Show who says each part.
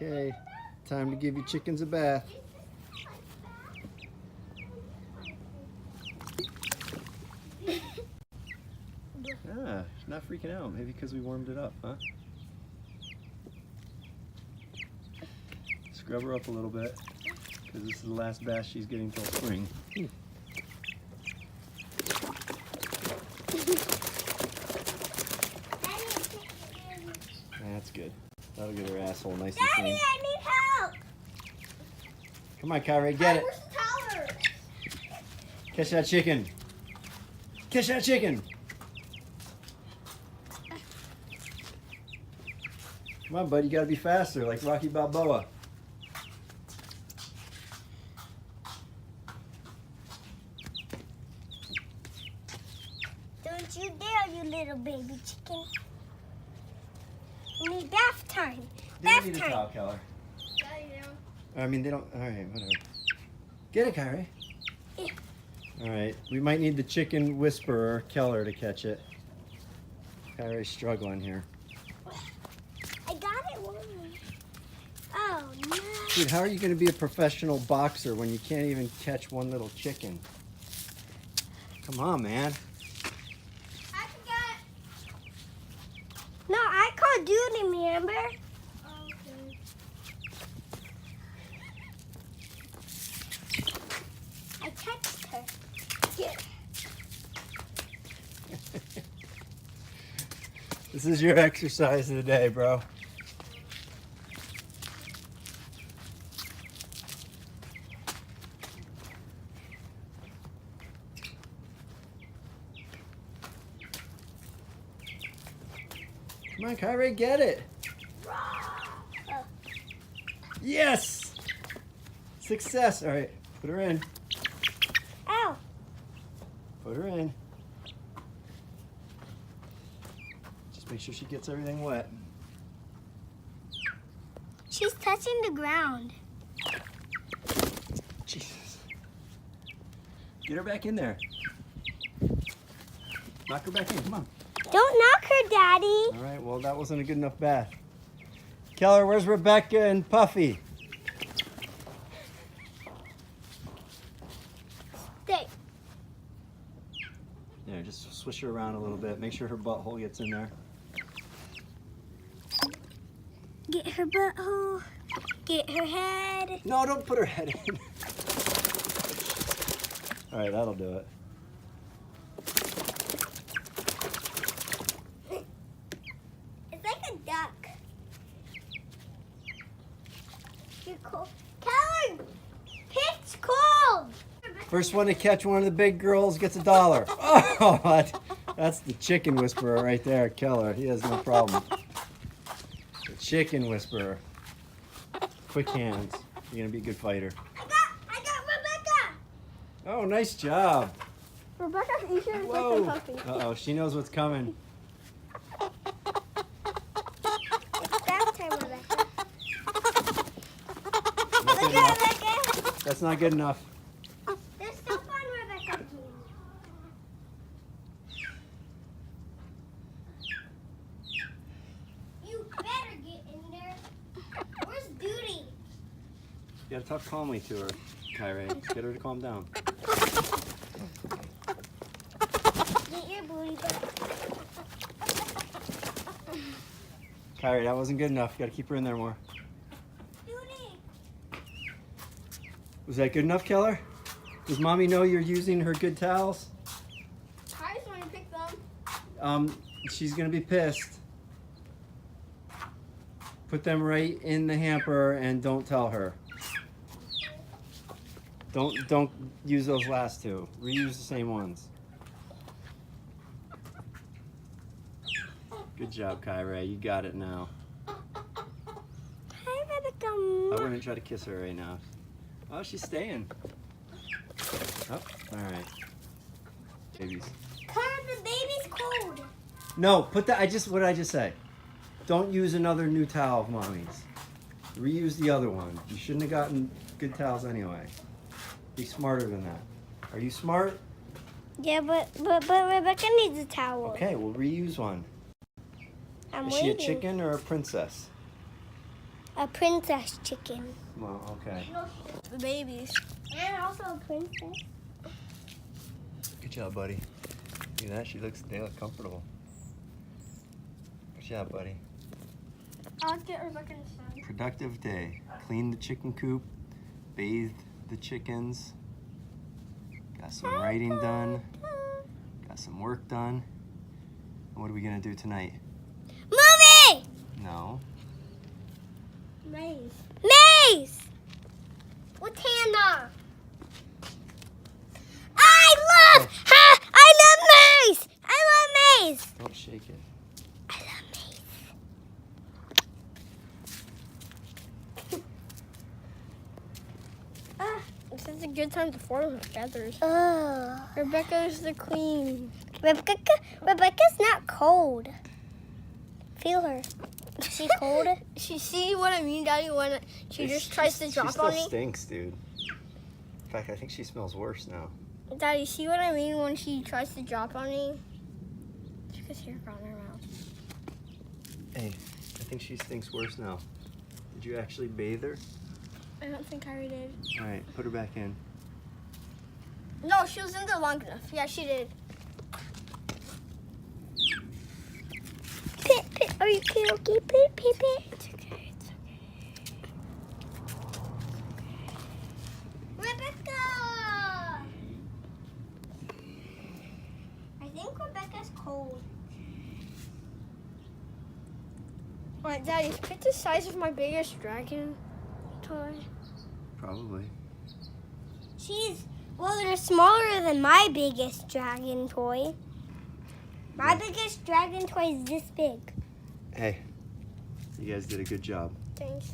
Speaker 1: Okay, time to give your chickens a bath. Ah, not freaking out. Maybe because we warmed it up, huh? Scrub her up a little bit, because this is the last bath she's getting till spring. That's good. That'll get her asshole nice and clean.
Speaker 2: Daddy, I need help!
Speaker 1: Come on, KaiRae, get it.
Speaker 2: Where's the towel?
Speaker 1: Catch that chicken. Catch that chicken. Come on, bud, you gotta be faster, like Rocky Balboa.
Speaker 2: Don't you dare, you little baby chicken. We need bath time.
Speaker 1: They don't
Speaker 2: Bath
Speaker 1: need a
Speaker 2: time.
Speaker 1: towel, Keller.
Speaker 2: Yeah, you know.
Speaker 1: I mean, they don't. Alright, whatever. Get it, KaiRae.
Speaker 2: Yeah.
Speaker 1: Alright, we might need the chicken whisperer, Keller, to catch it. KaiRae's struggling here.
Speaker 2: I got it one. Oh, no.
Speaker 1: Dude, how are you going to be a professional boxer when you can't even catch one little chicken? Come on, man.
Speaker 2: I forgot. No, I called duty, remember? Okay. I touched her. Get.
Speaker 1: This is your exercise of the day, bro. Come on, KaiRae, get it. Yes! Success. All right, put her in.
Speaker 2: Ow.
Speaker 1: Put her in. Just make sure she gets everything wet.
Speaker 2: She's touching the ground.
Speaker 1: Jesus. Get her back in there. Knock her back in, come on.
Speaker 2: Don't knock her, Daddy.
Speaker 1: All right, well, that wasn't a good enough bath. Keller, where's Rebecca and Puffy?
Speaker 2: Stay.
Speaker 1: There, just swish her around a little bit. Make sure her butthole gets in there.
Speaker 2: Get her butthole. Get her head.
Speaker 1: No, don't put her head in. All right, that'll do it.
Speaker 2: It's like a duck. You're cold. Keller, it's cold.
Speaker 1: First one to catch one of the big girls gets $1. Oh, that's the chicken whisperer right there, Keller. He has no problem. The chicken whisperer. Quick hands. You're gonna be a good fighter.
Speaker 2: I got Rebecca.
Speaker 1: Oh, nice job.
Speaker 2: Rebecca's easier than
Speaker 1: Whoa.
Speaker 2: Puffy.
Speaker 1: Uh-oh, she knows what's coming.
Speaker 2: It's bath time, Rebecca.
Speaker 1: Not good
Speaker 2: Look at
Speaker 1: enough.
Speaker 2: Rebecca.
Speaker 1: That's not good enough.
Speaker 2: There's still fun, Rebecca. You better get in there. Where's Duty?
Speaker 1: You gotta talk calmly to her, KaiRae. Get her to calm down.
Speaker 2: Get your booty back.
Speaker 1: KaiRae, that wasn't good enough. You gotta keep her in there more.
Speaker 2: Duty.
Speaker 1: Was that good enough, Keller? Does Mommy know you're using her good towels?
Speaker 2: I just want to pick them.
Speaker 1: She's gonna be pissed. Put them right in the hamper and don't tell her. Don't use those last two. Reuse the same ones. Good job, KaiRae. You got it now.
Speaker 2: Hi, Rebecca.
Speaker 1: I wouldn't try to kiss her right now. Oh, she's staying. Oh, all right. Babies.
Speaker 2: Cause the baby's cold.
Speaker 1: No, put that. What did I just say? Don't use another new towel of Mommy's. Reuse the other one. You shouldn't have gotten good towels anyway. Be smarter than that. Are you smart?
Speaker 2: Yeah, but Rebecca needs a towel.
Speaker 1: Okay, we'll reuse one.
Speaker 2: I'm
Speaker 1: Is
Speaker 2: waiting.
Speaker 1: she a chicken or a princess?
Speaker 2: a princess chicken.
Speaker 1: Well, okay.
Speaker 3: The babies.
Speaker 2: And also a princess.
Speaker 1: Good job, buddy. Look at that. They look comfortable. Good job, buddy.
Speaker 3: I'll get Rebecca in the sun.
Speaker 1: Productive day. Cleaned the chicken coop. Bathed the chickens. Got some writing done. Got some work done. And what are we gonna do tonight?
Speaker 2: Movie!
Speaker 1: No.
Speaker 3: Maze.
Speaker 2: Maze! With Hannah. I love maze! I love maze!
Speaker 1: Don't shake it.
Speaker 2: I love maze.
Speaker 3: This is a good time to form her feathers.
Speaker 2: Oh.
Speaker 3: Rebecca is the queen.
Speaker 2: Rebecca's not cold. Feel her. Is she cold?
Speaker 3: She see what I mean, Daddy, when she just tries to drop
Speaker 1: she
Speaker 3: on
Speaker 1: still
Speaker 3: me?
Speaker 1: stinks, dude. In fact, I think she smells worse now.
Speaker 3: Daddy, see what I mean when she tries to drop on me? She gets hair on her mouth.
Speaker 1: Hey, I think she stinks worse now. Did you actually bathe her?
Speaker 3: I don't think KaiRae did.
Speaker 1: All right, put her back in.
Speaker 3: No, she was in there long enough. Yeah, she did.
Speaker 2: Pit, pit, are you okay? Okay, pit, pit, pit.
Speaker 3: It's okay, it's okay.
Speaker 2: Rebecca! I think Rebecca's cold.
Speaker 3: Alright, Daddy, is Pit the size of my biggest dragon toy?
Speaker 1: Probably.
Speaker 2: They're smaller than my biggest dragon toy. My biggest dragon toy is this big.
Speaker 1: Hey, you guys did a good job.
Speaker 3: Thanks.